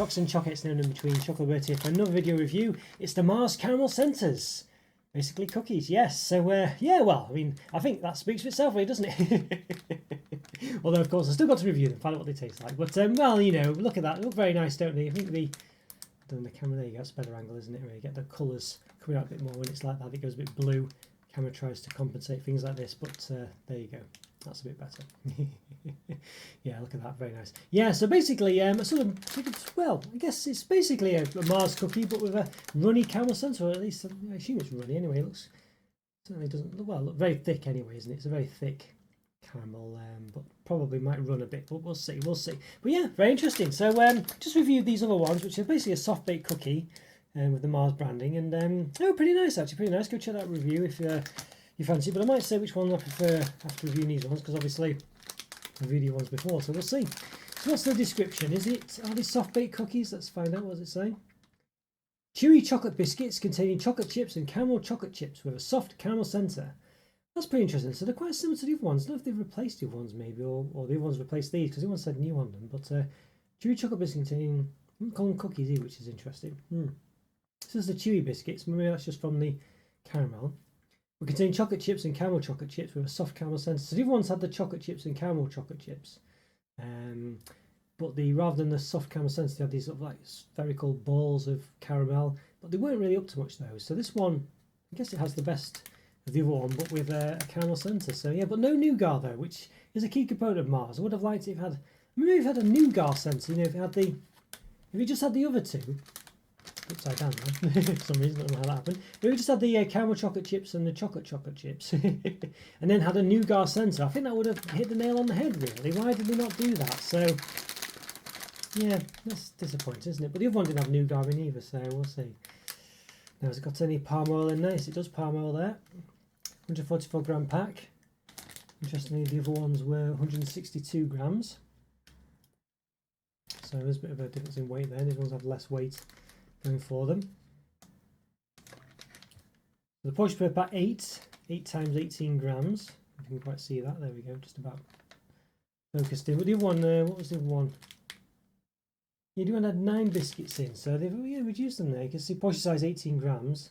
Chocs and Chocolates known in between. Roberto here for another video review. It's the Mars Caramel Centres. Basically cookies, yes. So, yeah, well, I mean, I think that speaks for itself, really, doesn't it? Although, of course, I've still got to review them, find out what they taste like. But, well, you know, look at that. They look very nice, don't they? I think the camera, there you go, it's a better angle, isn't it? Where you get the colours coming out a bit more when it's like that. It goes a bit blue. Camera tries to compensate things like this, but there you go. That's a bit better. Yeah, look at that, very nice. Yeah, so basically, sort of, well, I guess it's basically a Mars cookie, but with a runny caramel centre, or at least I assume it's runny anyway. It looks, certainly doesn't look, well, look very thick anyway, isn't it? It's a very thick caramel, but probably might run a bit, but we'll see, we'll see. But yeah, very interesting. So just reviewed these other ones, which are basically a soft baked cookie with the Mars branding, and they were pretty nice, actually, pretty nice. Go check that review if you fancy, but I might say which one I prefer after reviewing these ones, because obviously I've reviewed the ones before, so we'll see. So what's the description? Are these soft baked cookies? Let's find out. What does it say? Chewy chocolate biscuits containing chocolate chips and caramel chocolate chips with a soft caramel centre. That's pretty interesting. So they're quite similar to the other ones. I don't know if they've replaced the other ones maybe, or the other ones replaced these, because the one said new on them. But chewy chocolate biscuits containing, I wouldn't call them cookies here, which is interesting. This is the chewy biscuits. Maybe that's just from the caramel. We contain chocolate chips and caramel chocolate chips with a soft caramel centre. So the other ones had the chocolate chips and caramel chocolate chips, but rather than the soft caramel centre, they had these sort of like spherical balls of caramel, but they weren't really up to much those. So this one, I guess it has the best of the other one, but with a caramel centre. So yeah, but no nougat though, which is a key component of Mars. I would have liked it if it had, maybe if it had a nougat centre. You know, if it just had the other two. Upside down now for some reason, I don't know how that happened. But we just had the caramel chocolate chips and the chocolate chips and then had a nougat centre. I think that would have hit the nail on the head, really. Why did we not do that? So yeah, that's disappointing, isn't it? But the other one didn't have nougat in either, so we'll see. Now, has it got any palm oil in there? Yes, it does, palm oil there. 144 gram pack. Interestingly, the other ones were 162 grams. So there's a bit of a difference in weight there. These ones have less weight going for them. The portion per pack 8 times 18 grams. You can quite see that. There we go, just about focused in. But the other one, what was the other one? Yeah, the one had 9 biscuits in, so they've reduced them there. You can see portion size 18 grams.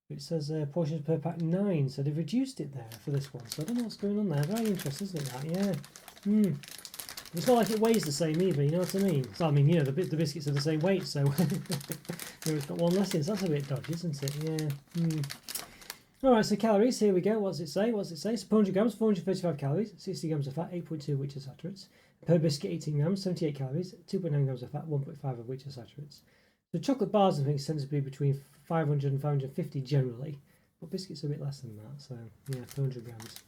It says portions per pack 9, so they've reduced it there for this one. So I don't know what's going on there. Very interesting, isn't it? That, yeah. It's not like it weighs the same either, you know what I mean? So, I mean, you know, the biscuits are the same weight, so it's got one less in, so that's a bit dodgy, isn't it? Yeah. Alright, so calories, here we go. What does it say? So 400 grams, 435 calories, 60 grams of fat, 8.2 of which are saturates. Per biscuit, 18 grams, 78 calories, 2.9 grams of fat, 1.5 of which are saturates. So chocolate bars, I think, tend to be between 500 and 550 generally, but biscuits are a bit less than that, so yeah, 400 grams.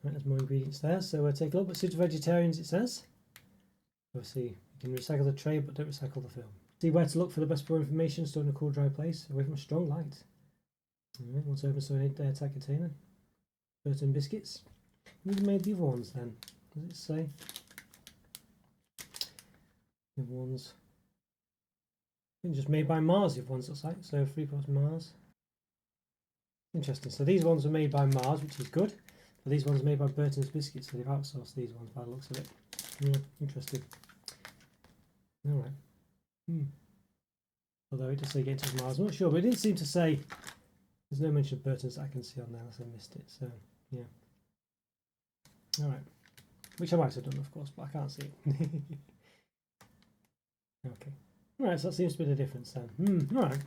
Right, there's more ingredients there, so we'll take a look. But suited for vegetarians, it says. Obviously, you can recycle the tray, but don't recycle the film. See where to look for the best for information. Stored in a cool, dry place, away from strong light. Alright, once open, so an airtight container. Certain biscuits. Who made the other ones then? Does it say? The other ones. I think just made by Mars, the other ones looks like. So 3 parts Mars. Interesting. So these ones were made by Mars, which is good. But these ones are made by Burton's Biscuits, so they've outsourced these ones by the looks of it. Yeah, interesting. Alright. Although it does say get into Mars, I'm not sure, but it didn't seem to say. There's no mention of Burton's that I can see on there unless I missed it, so yeah. Alright. Which I might have done, of course, but I can't see it. Okay. Alright, so that seems to be the difference then. Alright.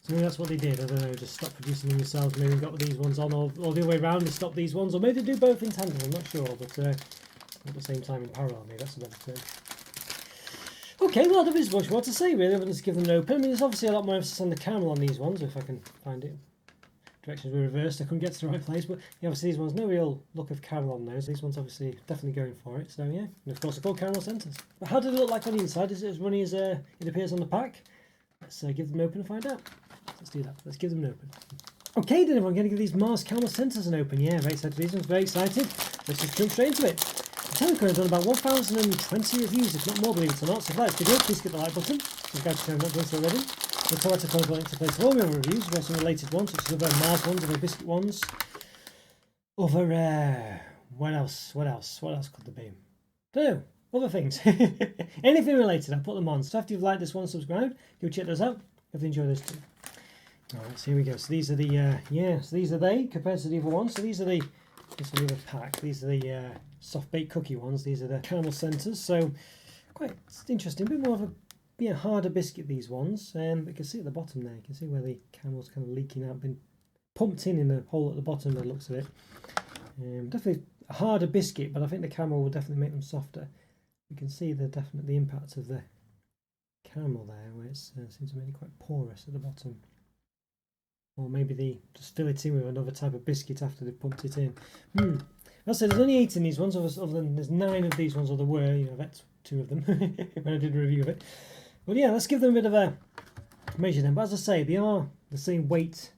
So maybe that's what they did. I don't know, just stop producing them themselves. Maybe got these ones on, or the other way around, they stopped these ones, or maybe they do both in tandem. I'm not sure, but at the same time in parallel, maybe that's a better term. Okay, well, there is much more to say really. I'm just give them an open. I mean, there's obviously a lot more emphasis on the caramel on these ones, if I can find it. Directions were reversed. I couldn't get to the right place, but yeah, obviously these ones, no real look of caramel on those. These ones obviously definitely going for it. So yeah, and of course they're called caramel centres. But how do they look like on the inside? Is it as runny as it appears on the pack? Let's give them an open and find out. Let's do that. Let's give them an open. Okay then, everyone, going to give these Mars Caramel Centres an open. Yeah, very excited for these ones, very excited. Let's just jump straight into it. The channel has done about 1,020 reviews, if not more, believe it or not. So if you like this video, please hit the like button. Subscribe to the channel if not done so already. Look forward to the link to place all my other reviews. We've got some related ones, such as other Mars ones, other biscuit ones. Other, what else could there be? Don't know. other things. Anything related, I'll put them on. So after you've liked this one, subscribe, go check those out if you enjoy this too. Alright, so here we go. So these are the, so these are they compared to the other ones. So these are the, this is the other pack. These are the soft baked cookie ones. These are the caramel centres. So quite interesting. A bit more of a harder biscuit, these ones. But you can see at the bottom there, you can see where the caramel's kind of leaking out, been pumped in the hole at the bottom by the looks of it. Definitely a harder biscuit, but I think the caramel will definitely make them softer. You can see the impact of the caramel there, where it seems to be quite porous at the bottom. Or maybe they just fill it in with another type of biscuit after they've pumped it in. I said there's only 8 in these ones, other than there's 9 of these ones, or there were, you know, that's 2 of them when I did a review of it. But yeah, let's give them a bit of a measure then. But as I say, they are the same weight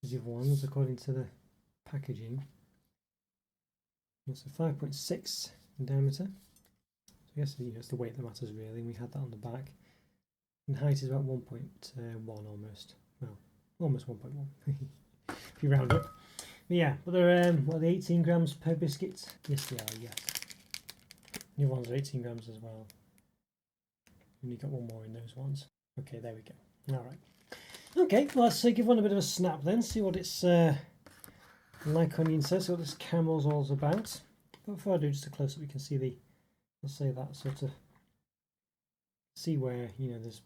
as the other ones according to the packaging. It's a 5.6 in diameter. So I guess it's the weight that matters really, and we had that on the back. And height is about 1.1 almost. Well, almost 1.1 if you round up. But yeah, but they're what are they, 18 grams per biscuit? Yes they are, yes. The other ones are 18 grams as well. And you got one more in those ones. Okay, there we go. Alright. Okay, well let's give one a bit of a snap then, see what it's like on the inside, see what this caramel's all about. But before I do just a close up, you can see the, let's say that sort of, see where, you know, there's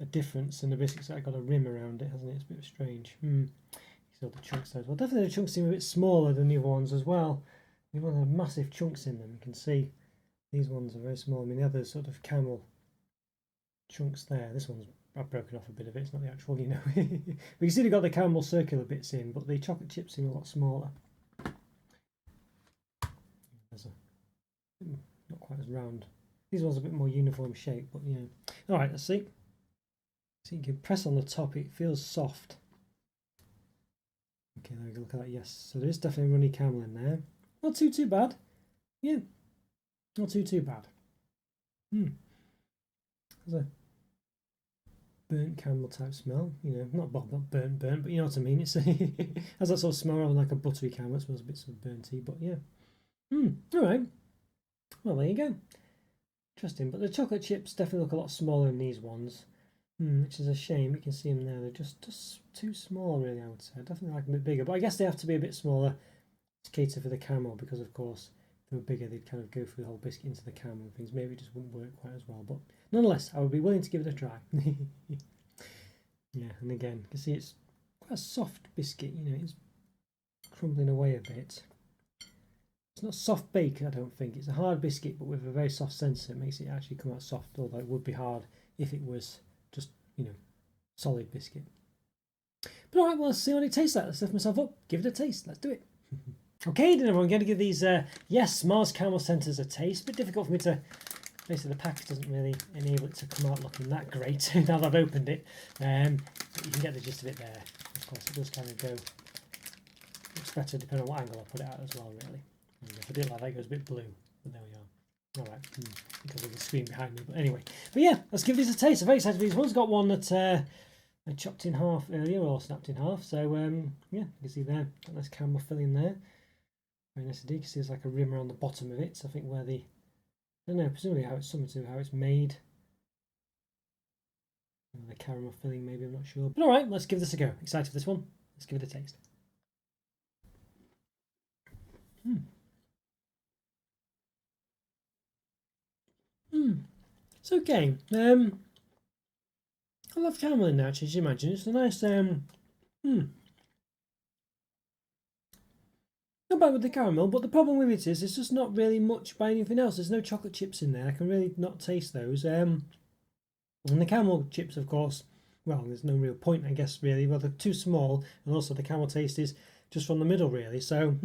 a difference in the biscuits that got a rim around it, hasn't it? It's a bit strange. So the chunks there as well. Definitely the chunks seem a bit smaller than the other ones as well. The other ones have massive chunks in them. You can see these ones are very small. I mean, the other sort of caramel chunks there. This one's, I've broken off a bit of it. It's not the actual, you know. But you can see they've got the caramel circular bits in, but the chocolate chips seem a lot smaller. There's not quite as round. These ones are a bit more uniform shape, but you know. All right, let's see. So you can press on the top. It feels soft. Okay, there we go. Look at that. Yes, so there is definitely runny caramel in there. Not too bad. Yeah, not too bad. There's a burnt caramel type smell. You know, not burnt, but you know what I mean. It's has that sort of smell of like a buttery caramel. It smells a bit sort of burnty, but yeah. All right. Well, there you go. Interesting, but the chocolate chips definitely look a lot smaller than these ones. Which is a shame. You can see them there. They're just too small, really, I would say. I definitely like them a bit bigger, but I guess they have to be a bit smaller to cater for the caramel, because, of course, if they were bigger, they'd kind of go through the whole biscuit into the caramel and things. Maybe it just wouldn't work quite as well, but nonetheless, I would be willing to give it a try. Yeah, and again, you can see it's quite a soft biscuit. You know, it's crumbling away a bit. It's not soft bake, I don't think. It's a hard biscuit, but with a very soft centre. It makes it actually come out soft, although it would be hard if it was just, you know, solid biscuit. But alright, well, let's see what it tastes like. Let's lift myself up, give it a taste. Let's do it. Okay, then everyone, I'm going to give these, yes, Mars Caramel Centres a taste. A bit difficult for me to, basically the pack doesn't really enable it to come out looking that great now that I've opened it. But you can get the gist of it there. Of course, it does kind of go, looks better depending on what angle I put it at as well, really. And if I do it like that, it goes a bit blue, but there we are. Alright, because of the screen behind me, but anyway. But yeah, let's give these a taste. I'm very excited for these ones. Got one that I chopped in half earlier, or snapped in half. So yeah, you can see there, got nice caramel filling there. Very nice indeed. You can see there's like a rim around the bottom of it. So I think where the, I don't know, presumably how it's something to do how it's made. The caramel filling, maybe, I'm not sure. But alright, let's give this a go. Excited for this one. Let's give it a taste. It's okay. I love caramel in there, actually, as you imagine. It's a nice, not bad with the caramel, but the problem with it is it's just not really much by anything else. There's no chocolate chips in there. I can really not taste those. And the caramel chips, of course, well, there's no real point, I guess, really. Well, they're too small, and also the caramel taste is just from the middle, really. So,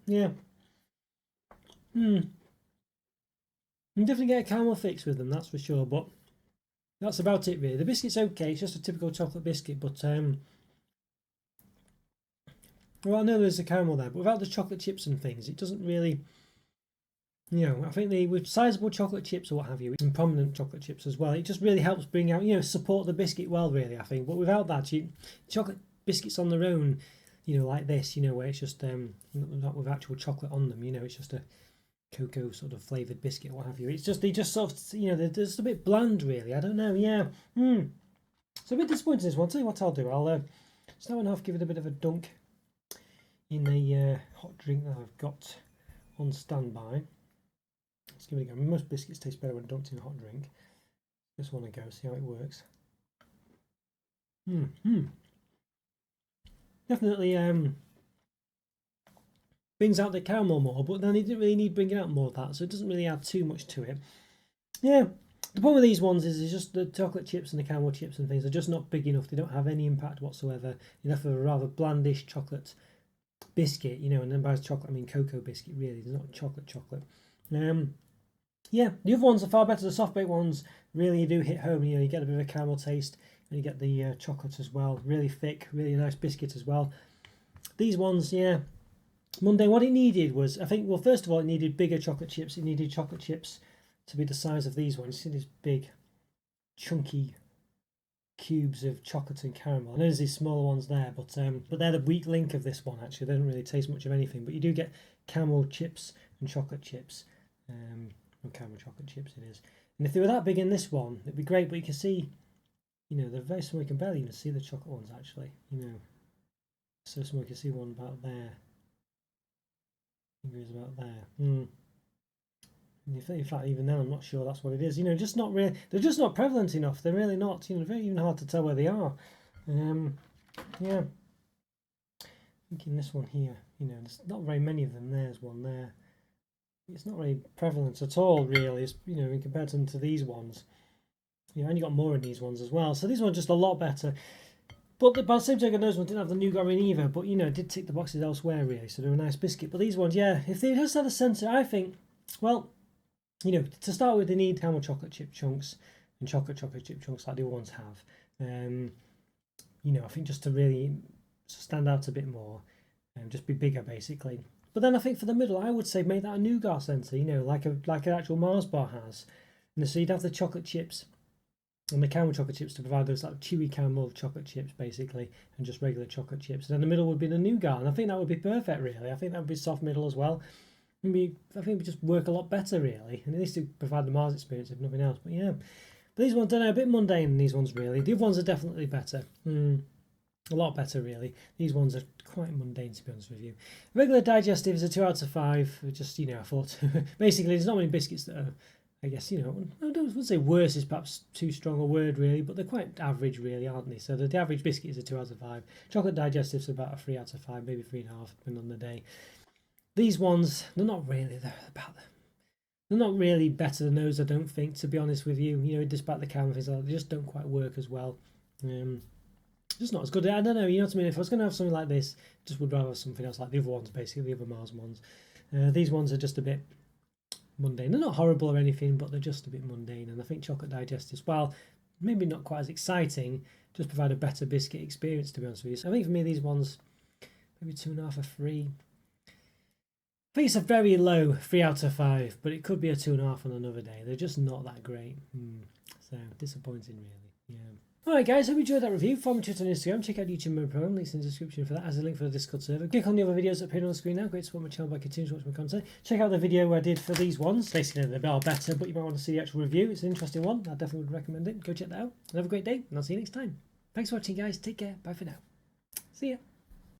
yeah. You definitely get a caramel fix with them, that's for sure, but that's about it really. The biscuit's okay, it's just a typical chocolate biscuit, but well, I know there's a caramel there, but without the chocolate chips and things, it doesn't really, you know, I think with sizable chocolate chips or what have you, and prominent chocolate chips as well, it just really helps bring out, you know, support the biscuit well, really, I think. But without that, chocolate biscuits on their own, you know, like this, you know, where it's just not with actual chocolate on them, you know, it's just a cocoa sort of flavoured biscuit, what have you. It's just, they just sort of, you know, they're just a bit bland, really. I don't know, yeah. So a bit disappointed in this one. I'll tell you what I'll do. I'll start and half give it a bit of a dunk in a hot drink that I've got on standby. Let's give it a go. Most biscuits taste better when dunked in a hot drink. Just want to go see how it works. Definitely brings out the caramel more, but then it didn't really need bringing out more of that, so it doesn't really add too much to it. Yeah, the problem with these ones is just the chocolate chips and the caramel chips and things are just not big enough. They don't have any impact whatsoever. Enough of a rather blandish chocolate biscuit, you know, and then by chocolate I mean cocoa biscuit, really. It's not chocolate. Yeah, the other ones are far better. The soft baked ones really do hit home. You know, you get a bit of a caramel taste, and you get the chocolate as well. Really thick, really nice biscuit as well. These ones, yeah, mundane. What it needed was, I think, well, first of all, it needed bigger chocolate chips. It needed chocolate chips to be the size of these ones. You see these big, chunky cubes of chocolate and caramel. I know there's these smaller ones there, but they're the weak link of this one. Actually, they don't really taste much of anything. But you do get caramel chips and chocolate chips. Caramel chocolate chips it is. And if they were that big in this one, it'd be great. But you can see, you know, they're very small. You can barely even see the chocolate ones actually. You know, so small. You can see one about there. Fingers about there. In fact, even then, I'm not sure that's what it is. You know, just not really. They're just not prevalent enough. They're really not. You know, very even hard to tell where they are. Yeah. Thinking this one here. You know, there's not very many of them. There's one there. It's not very prevalent at all, really. It's, you know, in comparison to these ones. You know, I only got more in these ones as well. So these ones are just a lot better. But by the same token, those ones didn't have the nougat in either. But, you know, it did tick the boxes elsewhere, really. So they're a nice biscuit. But these ones, yeah, if they just had a centre, I think, well, you know, to start with, they need caramel chocolate chip chunks and chocolate chip chunks like the other ones have. You know, I think just to really stand out a bit more and just be bigger, basically. But then I think for the middle, I would say make that a nougat centre, you know, like an actual Mars bar has. And so you'd have the chocolate chips and the caramel chocolate chips to provide those like chewy caramel chocolate chips, basically, and just regular chocolate chips. And then the middle would be the nougat, and I think that would be perfect, really. I think that would be soft middle as well. I think it would just work a lot better, really, and at least to provide the Mars experience, if nothing else. But yeah, but these ones, I don't know, a bit mundane. These ones, really. The other ones are definitely better. A lot better, really. These ones are quite mundane, to be honest with you. Regular digestive is a 2 out of 5. Just, you know, I thought basically there's not many biscuits that are, I guess, you know, I wouldn't say worse is perhaps too strong a word, really, but they're quite average, really, aren't they? So the average biscuit is a 2 out of 5. Chocolate digestive is about a 3 out of 5, maybe 3.5, depending on the day. These ones, they're not really better than those, I don't think, to be honest with you. You know, despite the caramel things, they just don't quite work as well. Just not as good. I don't know, you know what I mean? If I was going to have something like this, just would rather have something else like the other ones, basically, the other Mars ones. These ones are just a bit mundane. They're not horrible or anything, but they're just a bit mundane. And I think chocolate digestives, while maybe not quite as exciting, just provide a better biscuit experience, to be honest with you. So I think for me, these ones, maybe 2.5 or 3. I think it's a very low 3 out of 5, but it could be a 2.5 on another day. They're just not that great. So disappointing, really. Yeah. Alright guys, hope you enjoyed that review. Follow me on Twitter and Instagram. Check out YouTube Mode Pro. Links in the description for that. As a link for the Discord server. Click on the other videos that appear on the screen now. Great to support my channel by continuing to watch my content. Check out the video I did for these ones. Basically they are better, but you might want to see the actual review. It's an interesting one. I definitely would recommend it. Go check that out. And have a great day, and I'll see you next time. Thanks for watching guys. Take care. Bye for now. See ya.